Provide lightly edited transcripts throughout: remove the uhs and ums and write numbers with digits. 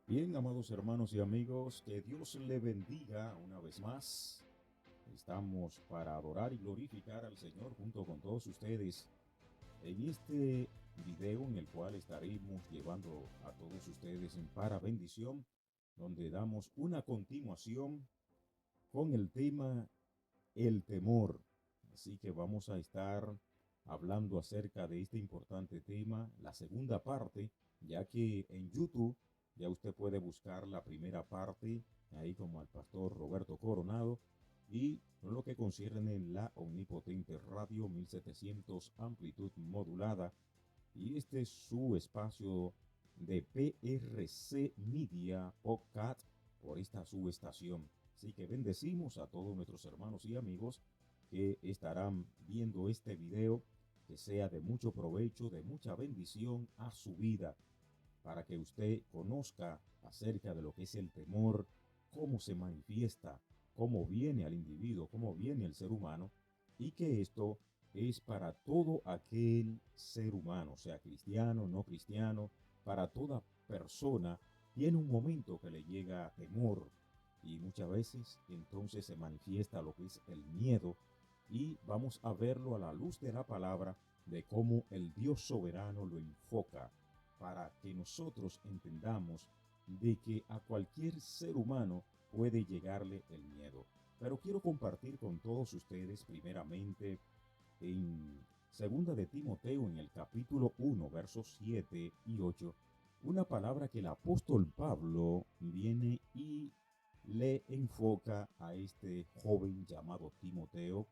Bien, amados hermanos y amigos, que Dios le bendiga una vez más. Estamos para adorar y glorificar al Señor junto con todos ustedes en este video en el cual estaremos llevando a todos ustedes en para bendición, donde damos una continuación con el tema el temor. Así que vamos a estar hablando acerca de este importante tema, la segunda parte, ya que en YouTube ya usted puede buscar la primera parte, ahí como al pastor Roberto Coronado, y lo que concierne en la omnipotente radio 1700 amplitud modulada. Y este es su espacio de PRC Media Podcast por esta subestación. Así que bendecimos a todos nuestros hermanos y amigos que estarán viendo este video, que sea de mucho provecho, de mucha bendición a su vida, para que usted conozca acerca de lo que es el temor, cómo se manifiesta, cómo viene al individuo, cómo viene el ser humano, y que esto es para todo aquel ser humano, sea cristiano, no cristiano, para toda persona, tiene un momento que le llega temor, y muchas veces entonces se manifiesta lo que es el miedo, y vamos a verlo a la luz de la palabra, de cómo el Dios soberano lo enfoca, para que nosotros entendamos de que a cualquier ser humano puede llegarle el miedo. Pero quiero compartir con todos ustedes primeramente en segunda de Timoteo, en el capítulo 1, versos 7 y 8, una palabra que el apóstol Pablo viene y le enfoca a este joven llamado Timoteo,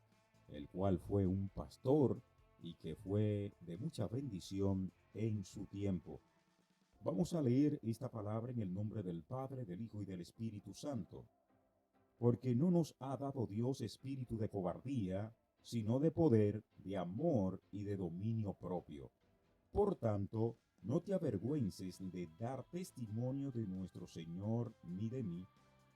el cual fue un pastor y que fue de mucha bendición en su tiempo. Vamos a leer esta palabra en el nombre del Padre, del Hijo y del Espíritu Santo. Porque no nos ha dado Dios espíritu de cobardía, sino de poder, de amor y de dominio propio. Por tanto, no te avergüences de dar testimonio de nuestro Señor ni de mí,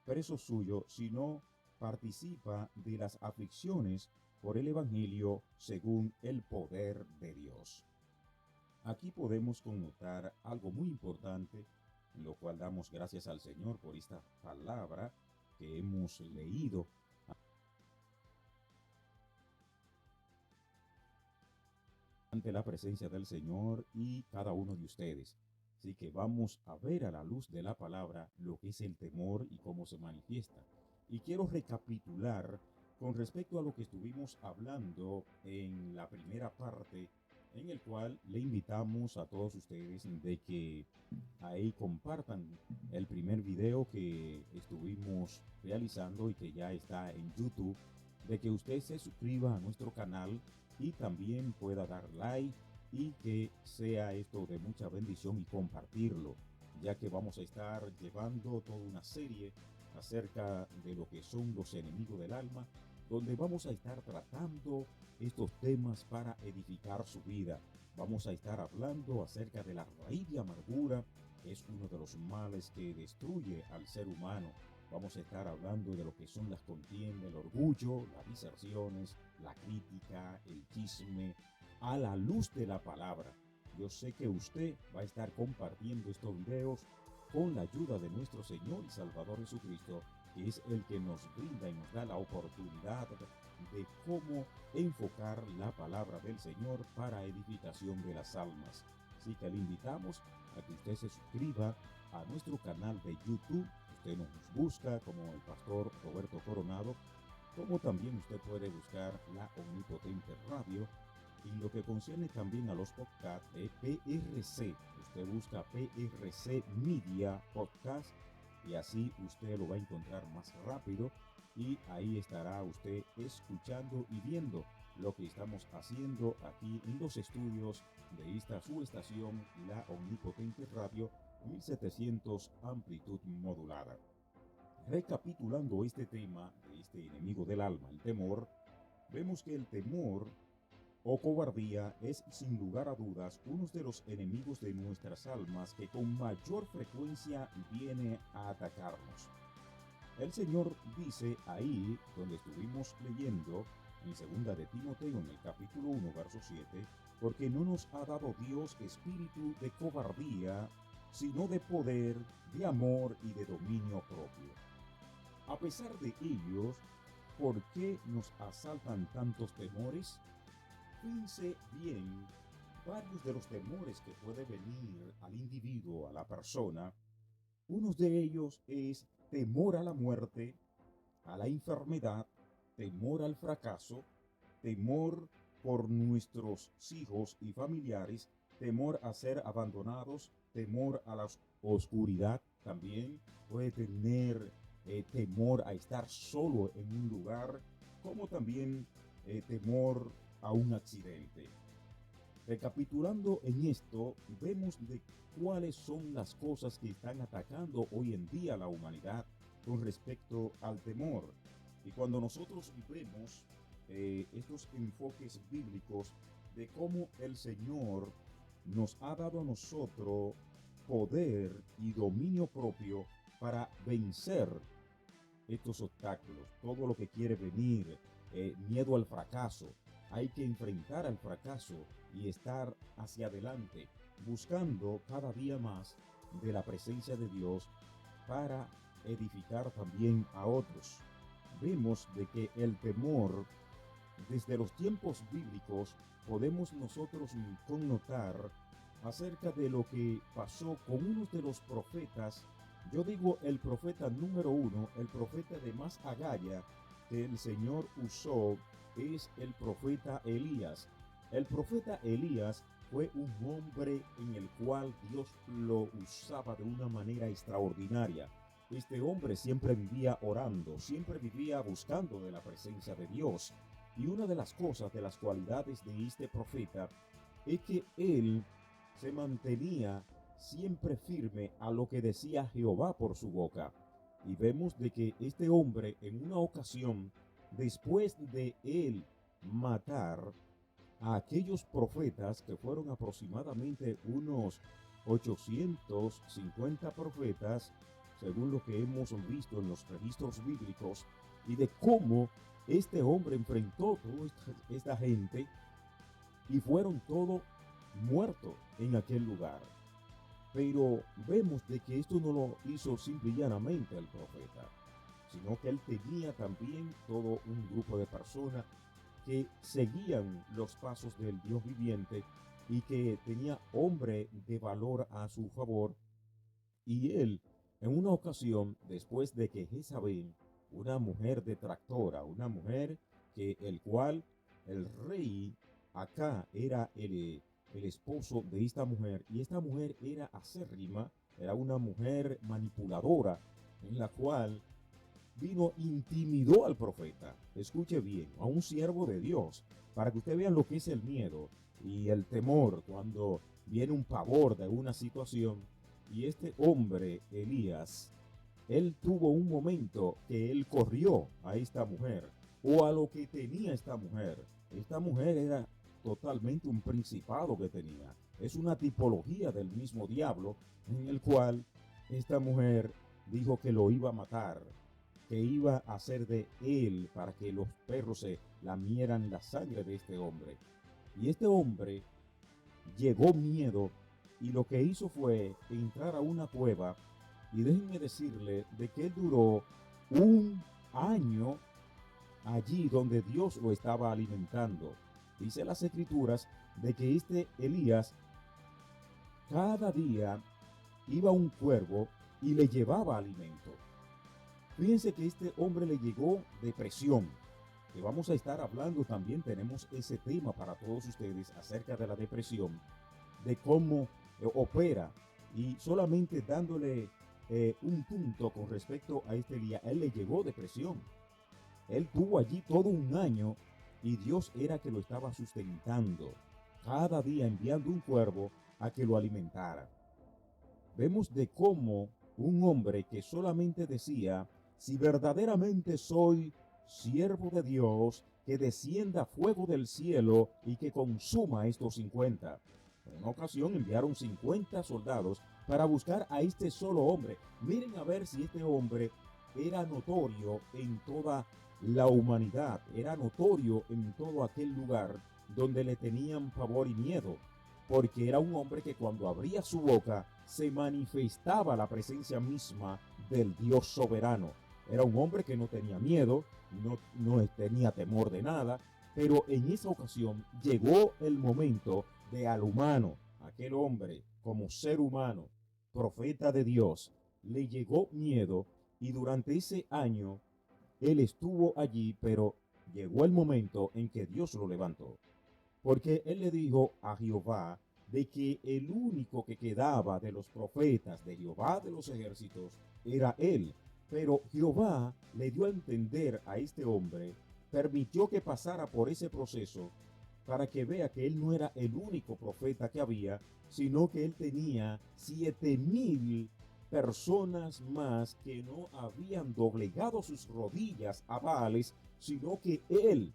preso suyo, sino participa de las aflicciones por el Evangelio según el poder de Dios. Aquí podemos connotar algo muy importante, en lo cual damos gracias al Señor por esta palabra que hemos leído ante la presencia del Señor y cada uno de ustedes. Así que vamos a ver a la luz de la palabra lo que es el temor y cómo se manifiesta. Y quiero recapitular con respecto a lo que estuvimos hablando en la primera parte, en el cual le invitamos a todos ustedes de que ahí compartan el primer video que estuvimos realizando y que ya está en YouTube, de que usted se suscriba a nuestro canal y también pueda dar like y que sea esto de mucha bendición y compartirlo, ya que vamos a estar llevando toda una serie acerca de lo que son los enemigos del alma, donde vamos a estar tratando estos temas para edificar su vida. Vamos a estar hablando acerca de la raíz de amargura, que es uno de los males que destruye al ser humano. Vamos a estar hablando de lo que son las contiendas, el orgullo, las diserciones, la crítica, el chisme, a la luz de la palabra. Yo sé que usted va a estar compartiendo estos videos con la ayuda de nuestro Señor y Salvador Jesucristo, que es el que nos brinda y nos da la oportunidad de cómo enfocar la palabra del Señor para edificación de las almas. Así que le invitamos a que usted se suscriba a nuestro canal de YouTube. Usted nos busca como el pastor Roberto Coronado, como también usted puede buscar la Omnipotente Radio. Y lo que concierne también a los podcasts de PRC, usted busca PRC Media Podcast y así usted lo va a encontrar más rápido y ahí estará usted escuchando y viendo lo que estamos haciendo aquí en los estudios de esta su estación, la Omnipotente Radio 1700 amplitud modulada. Recapitulando este tema de este enemigo del alma, el temor, vemos que el temor o cobardía es sin lugar a dudas uno de los enemigos de nuestras almas que con mayor frecuencia viene a atacarnos. El Señor dice ahí, donde estuvimos leyendo, en segunda de Timoteo, en el capítulo 1, verso 7, porque no nos ha dado Dios espíritu de cobardía, sino de poder, de amor y de dominio propio. A pesar de ellos, ¿por qué nos asaltan tantos temores? Fíjense bien, varios de los temores que puede venir al individuo, a la persona, uno de ellos es temor a la muerte, a la enfermedad, temor al fracaso, temor por nuestros hijos y familiares, temor a ser abandonados, temor a la oscuridad también, puede tener temor a estar solo en un lugar, como también temor a un accidente. Recapitulando en esto, vemos de cuáles son las cosas que están atacando hoy en día a la humanidad con respecto al temor. Y cuando nosotros vemos estos enfoques bíblicos de cómo el Señor nos ha dado a nosotros poder y dominio propio para vencer estos obstáculos, todo lo que quiere venir, miedo al fracaso. Hay que enfrentar al fracaso y estar hacia adelante, buscando cada día más de la presencia de Dios para edificar también a otros. Vemos de que el temor, desde los tiempos bíblicos, podemos nosotros connotar acerca de lo que pasó con uno de los profetas. Yo digo el profeta número uno, el profeta de más agalla que el Señor usó es el profeta Elías. El profeta Elías fue un hombre en el cual Dios lo usaba de una manera extraordinaria. Este hombre siempre vivía orando, siempre vivía buscando de la presencia de Dios. Y una de las cosas, de las cualidades de este profeta, es que él se mantenía siempre firme a lo que decía Jehová por su boca. Y vemos de que este hombre en una ocasión, después de él matar a aquellos profetas, que fueron aproximadamente unos 850 profetas, según lo que hemos visto en los registros bíblicos, y de cómo este hombre enfrentó a toda esta gente y fueron todos muertos en aquel lugar. Pero vemos de que esto no lo hizo simple y llanamente el profeta, sino que él tenía también todo un grupo de personas que seguían los pasos del Dios viviente y que tenía hombre de valor a su favor. Y él, en una ocasión, después de que Jezabel, una mujer detractora, una mujer que el cual el rey acá era el esposo de esta mujer, y esta mujer era acérrima, era una mujer manipuladora, en la cual vino, intimidó al profeta, escuche bien, a un siervo de Dios, para que ustedes vean lo que es el miedo y el temor cuando viene un pavor de una situación. Y este hombre, Elías, él tuvo un momento que él corrió a esta mujer, o a lo que tenía esta mujer. Esta mujer era totalmente un principado que tenía. Es una tipología del mismo diablo, en el cual esta mujer dijo que lo iba a matar, que iba a hacer de él para que los perros se lamieran la sangre de este hombre. Y este hombre llegó miedo y lo que hizo fue entrar a una cueva, y déjenme decirle de que duró un año allí donde Dios lo estaba alimentando. Dice las escrituras de que este Elías cada día iba un cuervo y le llevaba alimento. Fíjense que este hombre le llegó depresión, que vamos a estar hablando también, tenemos ese tema para todos ustedes acerca de la depresión, de cómo opera, y solamente dándole un punto con respecto a este día, él le llegó depresión. Él tuvo allí todo un año y Dios era que lo estaba sustentando, cada día enviando un cuervo a que lo alimentara. Vemos de cómo un hombre que solamente decía, si verdaderamente soy siervo de Dios, que descienda fuego del cielo y que consuma estos 50. En una ocasión enviaron 50 soldados para buscar a este solo hombre. Miren a ver si este hombre era notorio en toda la humanidad, era notorio en todo aquel lugar donde le tenían pavor y miedo. porque era un hombre que cuando abría su boca se manifestaba la presencia misma del Dios soberano. Era un hombre que no tenía miedo, no tenía temor de nada, pero en esa ocasión llegó el momento de al humano, aquel hombre como ser humano, profeta de Dios, le llegó miedo y durante ese año él estuvo allí, pero llegó el momento en que Dios lo levantó. Porque él le dijo a Jehová de que el único que quedaba de los profetas de Jehová de los ejércitos era él. Pero Jehová le dio a entender a este hombre, permitió que pasara por ese proceso para que vea que él no era el único profeta que había, sino que él tenía 7,000 personas más que no habían doblegado sus rodillas a Baales, sino que él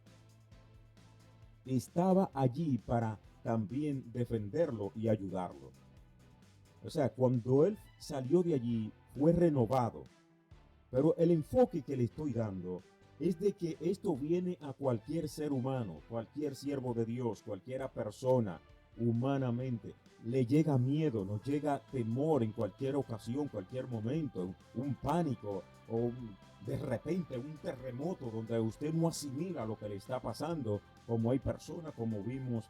estaba allí para también defenderlo y ayudarlo. O sea, cuando él salió de allí, fue renovado. Pero el enfoque que le estoy dando es de que esto viene a cualquier ser humano, cualquier siervo de Dios, cualquier persona humanamente. Le llega miedo, nos llega temor en cualquier ocasión, cualquier momento, un pánico o de repente un terremoto donde usted no asimila lo que le está pasando, como hay personas, como vimos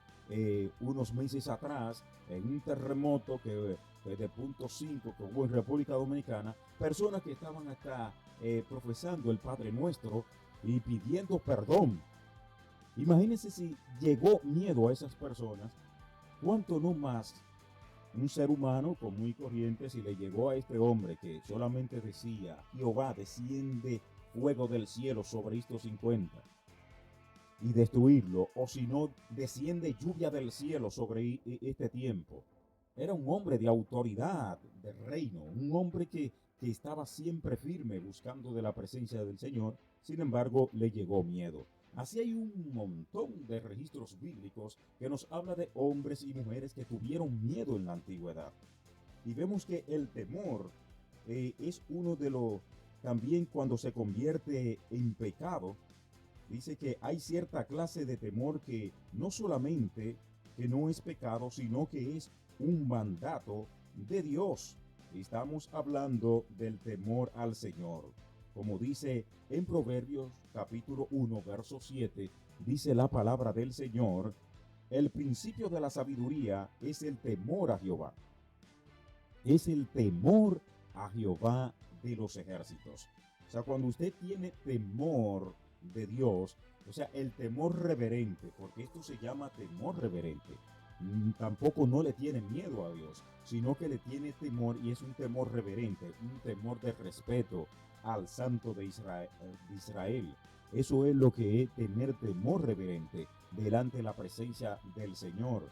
unos meses atrás, en un terremoto que de punto 5 que hubo en República Dominicana, personas que estaban acá profesando el Padre Nuestro y pidiendo perdón. Imagínense si llegó miedo a esas personas, cuánto no más un ser humano común y corriente si le llegó a este hombre que solamente decía: Jehová, desciende fuego del cielo sobre estos 50 y destruirlo, o si no, desciende lluvia del cielo sobre este tiempo. Era un hombre de autoridad, de reino, un hombre que estaba siempre firme buscando de la presencia del Señor. Sin embargo, le llegó miedo. Así hay un montón de registros bíblicos que nos habla de hombres y mujeres que tuvieron miedo en la antigüedad. Y vemos que el temor es uno de los, también cuando se convierte en pecado, dice que hay cierta clase de temor que no solamente que no es pecado, sino que es un mandato de Dios. Estamos hablando del temor al Señor. Como dice en Proverbios capítulo 1, verso 7, dice la palabra del Señor: el principio de la sabiduría es el temor a Jehová. Es el temor a Jehová de los ejércitos. O sea, cuando usted tiene temor de Dios, o sea, el temor reverente, porque esto se llama temor reverente, tampoco no le tiene miedo a Dios, sino que le tiene temor, y es un temor reverente, un temor de respeto al Santo de Israel. Eso es lo que es tener temor reverente delante de la presencia del Señor,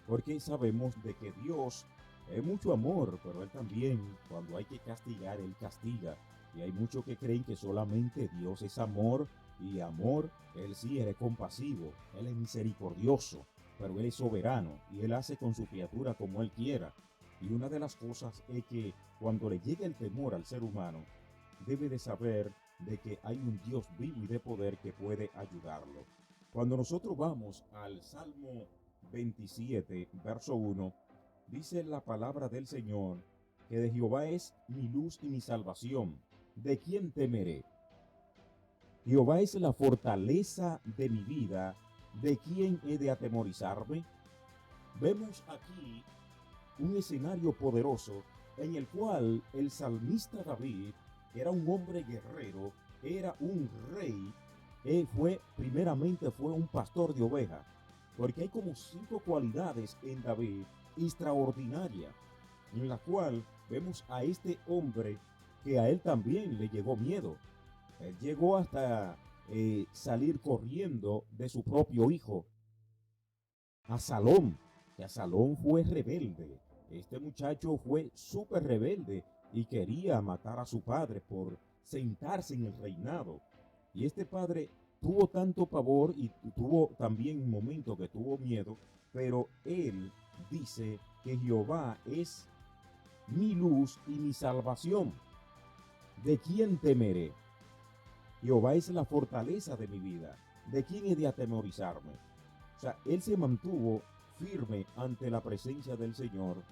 porque sabemos de que Dios es mucho amor, pero Él también, cuando hay que castigar, Él castiga. Y hay muchos que creen que solamente Dios es amor, y amor, Él sí, Él es compasivo, Él es misericordioso, pero Él es soberano y Él hace con su criatura como Él quiera. Y una de las cosas es que cuando le llega el temor al ser humano, debe de saber de que hay un Dios vivo y de poder que puede ayudarlo. Cuando nosotros vamos al Salmo 27, verso 1, dice la palabra del Señor que de Jehová es mi luz y mi salvación. ¿De quién temeré? Jehová es la fortaleza de mi vida. ¿De quién he de atemorizarme? Vemos aquí un escenario poderoso en el cual el salmista David era un hombre guerrero, era un rey, primeramente fue un pastor de ovejas, porque hay como 5 cualidades en David extraordinarias, en la cual vemos a este hombre que a él también le llegó miedo. Él llegó hasta salir corriendo de su propio hijo, Absalón, que Absalón fue rebelde. Este muchacho fue súper rebelde y quería matar a su padre por sentarse en el reinado. Y este padre tuvo tanto pavor y tuvo también un momento que tuvo miedo, pero él dice que Jehová es mi luz y mi salvación. ¿De quién temeré? Jehová es la fortaleza de mi vida. ¿De quién he de atemorizarme? O sea, él se mantuvo firme ante la presencia del Señor.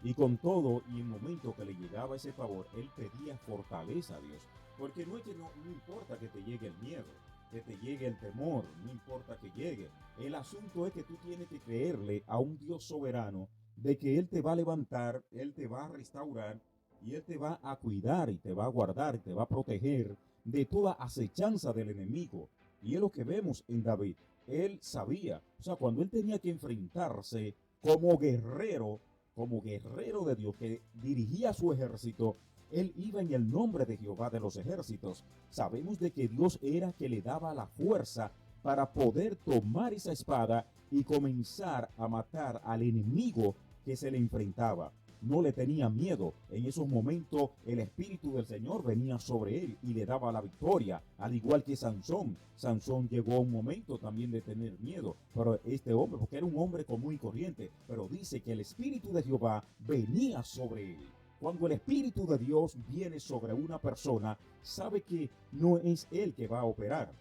Y con todo, y en el momento que le llegaba ese favor, él pedía fortaleza a Dios. Porque no es que no importa que te llegue el miedo, que te llegue el temor, no importa que llegue. El asunto es que tú tienes que creerle a un Dios soberano de que Él te va a levantar, Él te va a restaurar y Él te va a cuidar y te va a guardar y te va a proteger de toda acechanza del enemigo. Y es lo que vemos en David. Él sabía, o sea, cuando él tenía que enfrentarse como guerrero de Dios que dirigía su ejército, él iba en el nombre de Jehová de los ejércitos. Sabemos de que Dios era que le daba la fuerza para poder tomar esa espada y comenzar a matar al enemigo que se le enfrentaba. No le tenía miedo. En esos momentos el Espíritu del Señor venía sobre él y le daba la victoria, al igual que Sansón. Sansón llegó a un momento también de tener miedo, pero este hombre, porque era un hombre común y corriente, pero dice que el Espíritu de Jehová venía sobre él. Cuando el Espíritu de Dios viene sobre una persona, sabe que no es él que va a operar,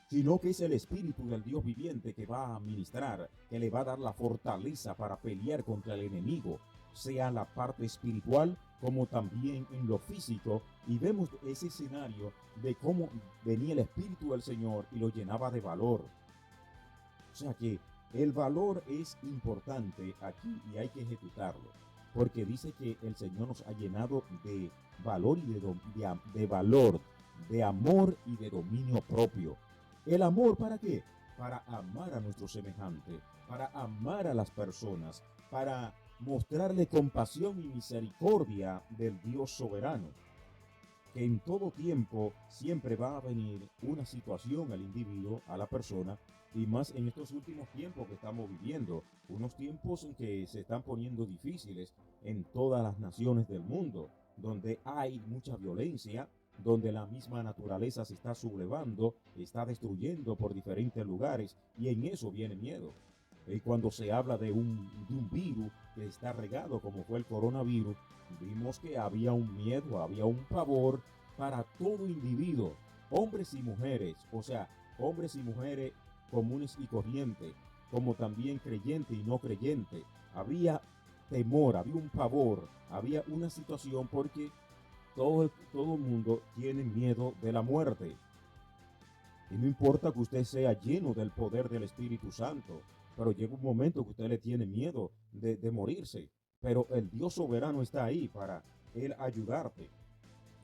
sino que es el Espíritu del Dios viviente que va a ministrar, que le va a dar la fortaleza para pelear contra el enemigo, sea la parte espiritual como también en lo físico. Y vemos ese escenario de cómo venía el Espíritu del Señor y lo llenaba de valor. O sea que el valor es importante aquí y hay que ejecutarlo, porque dice que el Señor nos ha llenado de valor y de valor, de amor y de dominio propio. ¿El amor para qué? Para amar a nuestro semejante, para amar a las personas, para mostrarle compasión y misericordia del Dios soberano, que en todo tiempo siempre va a venir una situación al individuo, a la persona, y más en estos últimos tiempos que estamos viviendo, unos tiempos en que se están poniendo difíciles en todas las naciones del mundo, donde hay mucha violencia, donde la misma naturaleza se está sublevando, está destruyendo por diferentes lugares, y en eso viene miedo. Y cuando se habla de un virus que está regado, como fue el coronavirus, vimos que había un miedo, había un pavor para todo individuo, hombres y mujeres, o sea, hombres y mujeres comunes y corrientes, como también creyente y no creyente. Había temor, había un pavor, había una situación porque todo el mundo tiene miedo de la muerte. Y no importa que usted sea lleno del poder del Espíritu Santo, pero llega un momento que usted le tiene miedo de morirse. Pero el Dios soberano está ahí para él ayudarte.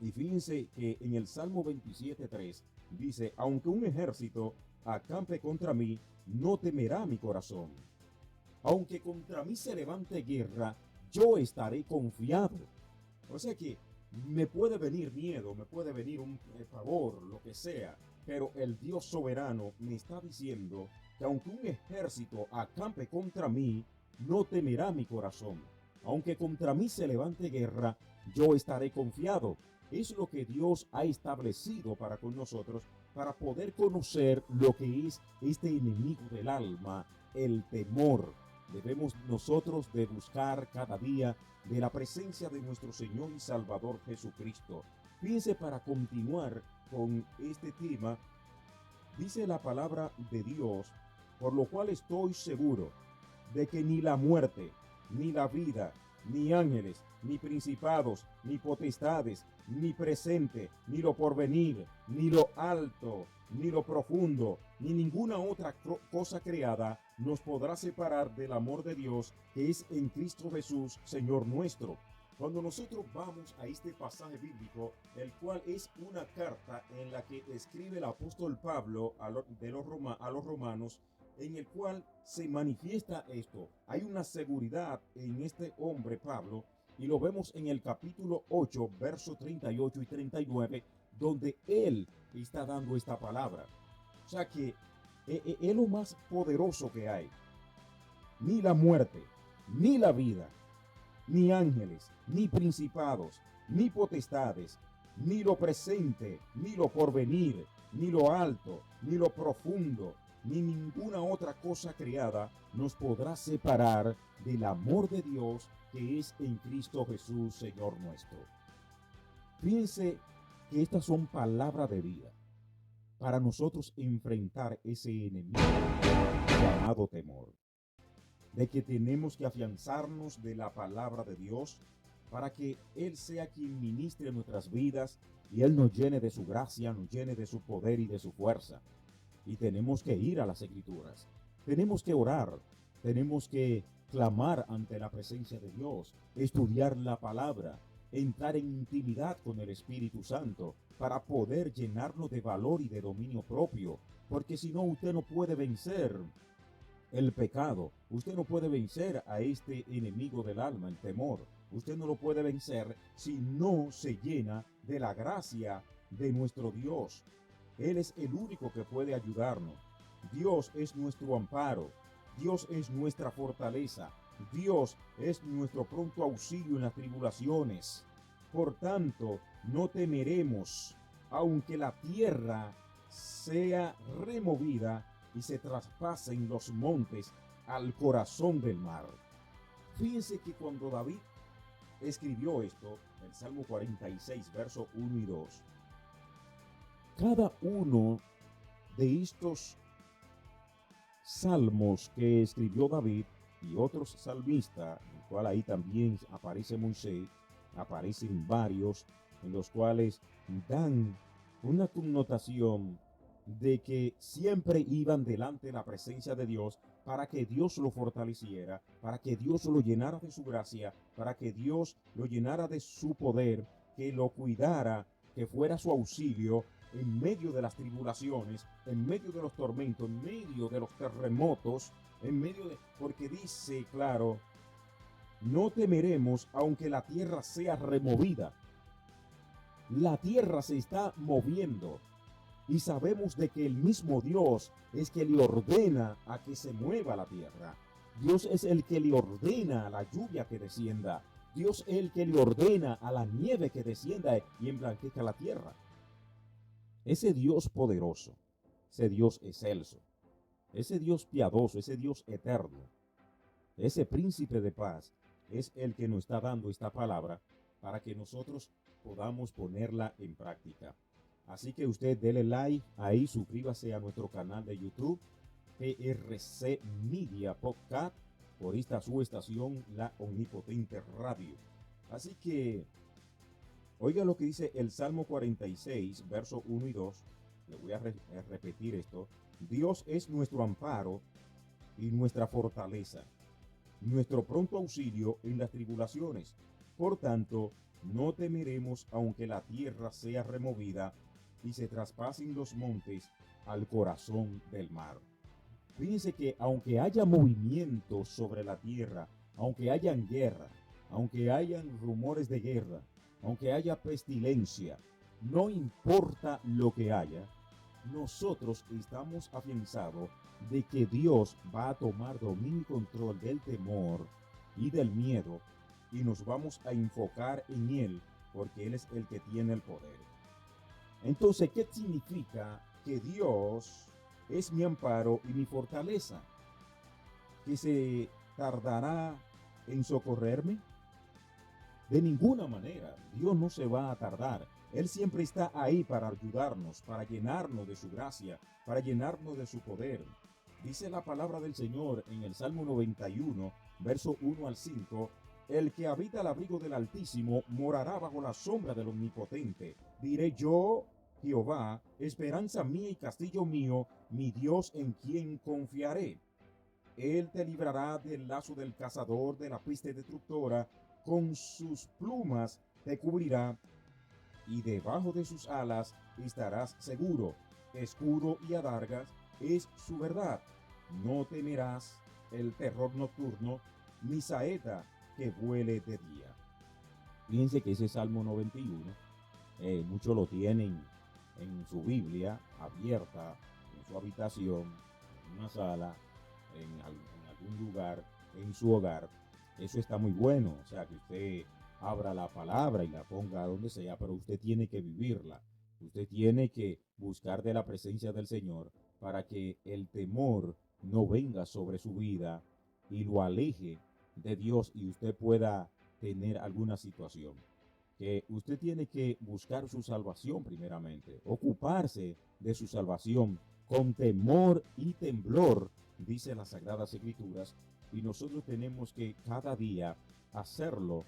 Y fíjense que en el Salmo 27:3 dice, aunque un ejército acampe contra mí, no temerá mi corazón. Aunque contra mí se levante guerra, yo estaré confiado. O sea que me puede venir miedo, me puede venir un pavor, lo que sea, pero el Dios soberano me está diciendo que aunque un ejército acampe contra mí, no temerá mi corazón. Aunque contra mí se levante guerra, yo estaré confiado. Es lo que Dios ha establecido para con nosotros, para poder conocer lo que es este enemigo del alma, el temor. Debemos nosotros de buscar cada día de la presencia de nuestro Señor y Salvador Jesucristo. Fíjense, para continuar con este tema, dice la palabra de Dios, por lo cual estoy seguro de que ni la muerte, ni la vida, ni ángeles, ni principados, ni potestades, ni presente, ni lo porvenir, ni lo alto, ni lo profundo, ni ninguna otra cosa creada nos podrá separar del amor de Dios que es en Cristo Jesús, Señor nuestro. Cuando nosotros vamos a este pasaje bíblico, el cual es una carta en la que escribe el apóstol Pablo a los romanos, en el cual se manifiesta esto. Hay una seguridad en este hombre Pablo, y lo vemos en el capítulo 8, versos 38 y 39, donde él está dando esta palabra. O sea que es lo más poderoso que hay. Ni la muerte, ni la vida, ni ángeles, ni principados, ni potestades, ni lo presente, ni lo porvenir, ni lo alto, ni lo profundo, ni ninguna otra cosa creada nos podrá separar del amor de Dios que es en Cristo Jesús, Señor nuestro. Fíjense que estas son palabras de vida para nosotros enfrentar ese enemigo llamado temor. de que tenemos que afianzarnos de la palabra de Dios para que Él sea quien ministre nuestras vidas y Él nos llene de su gracia, nos llene de su poder y de su fuerza. Y tenemos que ir a las Escrituras, tenemos que orar, tenemos que clamar ante la presencia de Dios, estudiar la palabra, entrar en intimidad con el Espíritu Santo para poder llenarnos de valor y de dominio propio, porque si no, usted no puede vencer el pecado, usted no puede vencer a este enemigo del alma, el temor. Usted no lo puede vencer si no se llena de la gracia de nuestro Dios. Él es el único que puede ayudarnos. Dios es nuestro amparo. Dios es nuestra fortaleza. Dios es nuestro pronto auxilio en las tribulaciones. Por tanto, no temeremos, aunque la tierra sea removida y se traspasen los montes al corazón del mar. Fíjense que cuando David escribió esto, el Salmo 46, versos 1 y 2, cada uno de estos salmos que escribió David y otros salmistas, en el cual ahí también aparece Moisés, aparecen varios, en los cuales dan una connotación de que siempre iban delante de la presencia de Dios para que Dios lo fortaleciera, para que Dios lo llenara de su gracia, para que Dios lo llenara de su poder, que lo cuidara, que fuera su auxilio en medio de las tribulaciones, en medio de los tormentos, en medio de los terremotos, en medio de... Porque dice, claro, no temeremos aunque la tierra sea removida. La tierra se está moviendo y sabemos de que el mismo Dios es que le ordena a que se mueva la tierra. Dios es el que le ordena a la lluvia que descienda. Dios es el que le ordena a la nieve que descienda y emblanquezca la tierra. Ese Dios poderoso, ese Dios excelso, ese Dios piadoso, ese Dios eterno, ese príncipe de paz, es el que nos está dando esta palabra para que nosotros podamos ponerla en práctica. Así que usted dele like ahí, suscríbase a nuestro canal de YouTube, PRC Media Podcast, por esta su estación, la Omnipotente Radio. Así que, oiga lo que dice el Salmo 46, versos 1 y 2. Le voy a repetir esto. Dios es nuestro amparo y nuestra fortaleza, nuestro pronto auxilio en las tribulaciones. Por tanto, no temeremos aunque la tierra sea removida y se traspasen los montes al corazón del mar. Fíjense que aunque haya movimiento sobre la tierra, aunque hayan guerra, aunque hayan rumores de guerra, aunque haya pestilencia, no importa lo que haya, nosotros estamos afianzados de que Dios va a tomar dominio y control del temor y del miedo y nos vamos a enfocar en Él porque Él es el que tiene el poder. Entonces, ¿qué significa que Dios es mi amparo y mi fortaleza? ¿Que se tardará en socorrerme? De ninguna manera, Dios no se va a tardar. Él siempre está ahí para ayudarnos, para llenarnos de su gracia, para llenarnos de su poder. Dice la palabra del Señor en el Salmo 91, verso 1 al 5, el que habita al abrigo del Altísimo morará bajo la sombra del Omnipotente. Diré yo, Jehová, esperanza mía y castillo mío, mi Dios en quien confiaré. Él te librará del lazo del cazador, de la peste destructora, con sus plumas te cubrirá, y debajo de sus alas estarás seguro. Escudo y adargas es su verdad. No temerás el terror nocturno, ni saeta que vuele de día. Fíjense que ese Salmo 91, muchos lo tienen en su Biblia abierta, en su habitación, en una sala, en algún lugar, en su hogar. Eso está muy bueno, o sea, que usted abra la palabra y la ponga donde sea, pero usted tiene que vivirla. Usted tiene que buscar de la presencia del Señor para que el temor no venga sobre su vida y lo aleje de Dios y usted pueda tener alguna situación. Que usted tiene que buscar su salvación primeramente, ocuparse de su salvación con temor y temblor, dice las Sagradas Escrituras, y nosotros tenemos que cada día hacerlo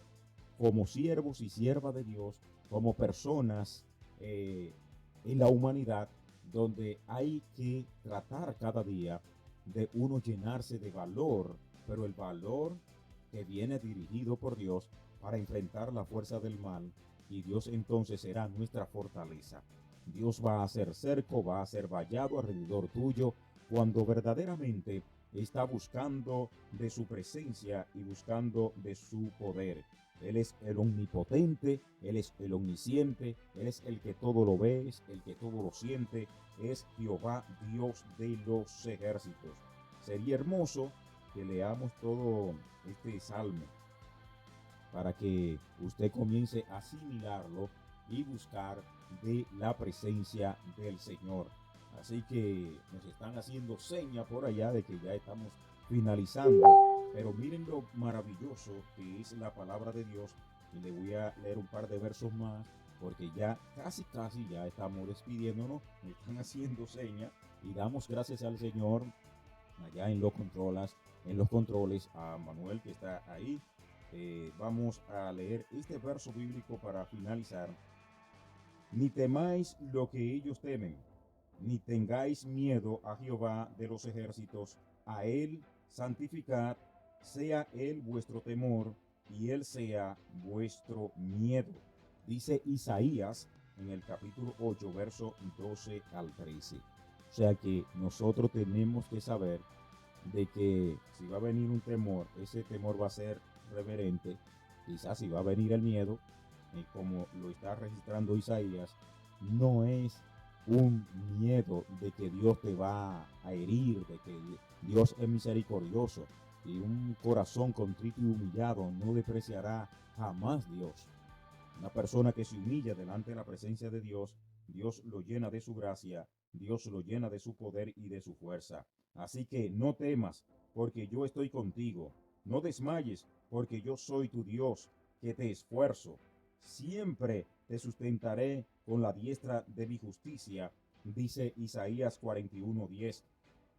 como siervos y siervas de Dios, como personas en la humanidad, donde hay que tratar cada día de uno llenarse de valor, pero el valor que viene dirigido por Dios para enfrentar la fuerza del mal, y Dios entonces será nuestra fortaleza. Dios va a hacer cerco, va a ser vallado alrededor tuyo, cuando verdaderamente está buscando de su presencia y buscando de su poder. Él es el omnipotente, Él es el omnisciente, Él es el que todo lo ve, es el que todo lo siente, es Jehová, Dios de los ejércitos. Sería hermoso que leamos todo este salmo para que usted comience a asimilarlo y buscar de la presencia del Señor. Así que nos están haciendo señas por allá de que ya estamos finalizando, pero miren lo maravilloso que es la palabra de Dios, y le voy a leer un par de versos más porque ya casi ya estamos despidiéndonos, me están haciendo señas, y damos gracias al Señor allá en los controles a Manuel que está ahí. Vamos a leer este verso bíblico para finalizar. Ni temáis lo que ellos temen, ni tengáis miedo a Jehová de los ejércitos, a él santificad, sea él vuestro temor y él sea vuestro miedo. Dice Isaías en el capítulo 8, verso 12 al 13. O sea que nosotros tenemos que saber de que si va a venir un temor, ese temor va a ser reverente. Quizás si va a venir el miedo, como lo está registrando Isaías, no es un miedo de que Dios te va a herir, de que Dios es misericordioso, y un corazón contrito y humillado no despreciará jamás Dios. Una persona que se humilla delante de la presencia de Dios, Dios lo llena de su gracia, Dios lo llena de su poder y de su fuerza. Así que no temas, porque yo estoy contigo. No desmayes, porque yo soy tu Dios, que te esfuerzo. Siempre te sustentaré con la diestra de mi justicia, dice Isaías 41:10.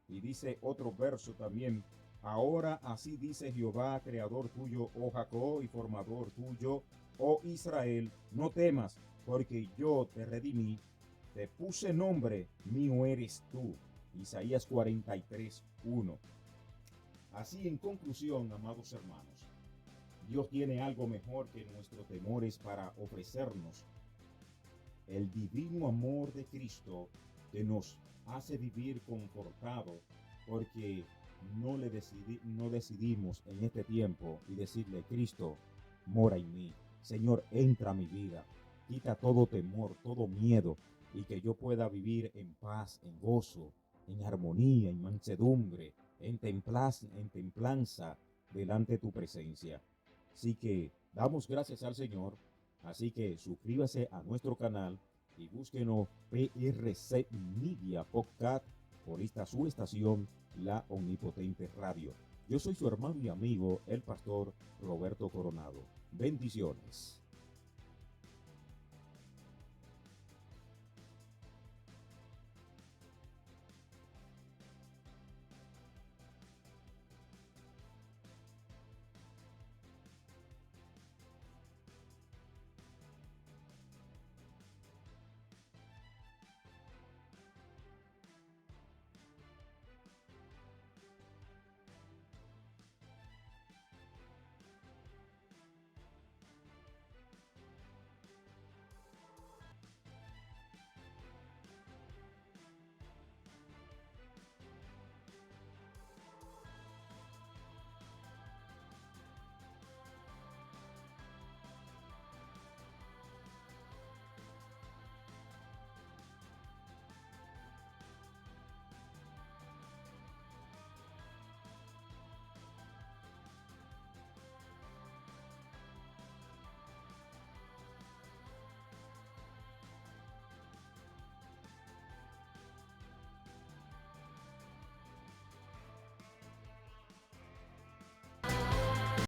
Y dice otro verso también: ahora así dice Jehová, creador tuyo, oh Jacob, y formador tuyo, oh Israel, no temas, porque yo te redimí, te puse nombre, mío eres tú. Isaías 43:1. Así, en conclusión, amados hermanos, Dios tiene algo mejor que nuestros temores para ofrecernos: el divino amor de Cristo, que nos hace vivir confortado, porque no decidimos en este tiempo y decirle: Cristo, mora en mí. Señor, entra a mi vida, quita todo temor, todo miedo, y que yo pueda vivir en paz, en gozo, en armonía, en mansedumbre, en templanza delante de tu presencia. Así que damos gracias al Señor. Así que suscríbase a nuestro canal y búsquenos PRC Media Podcast por esta su estación, La Omnipotente Radio. Yo soy su hermano y amigo, el pastor Roberto Coronado. Bendiciones.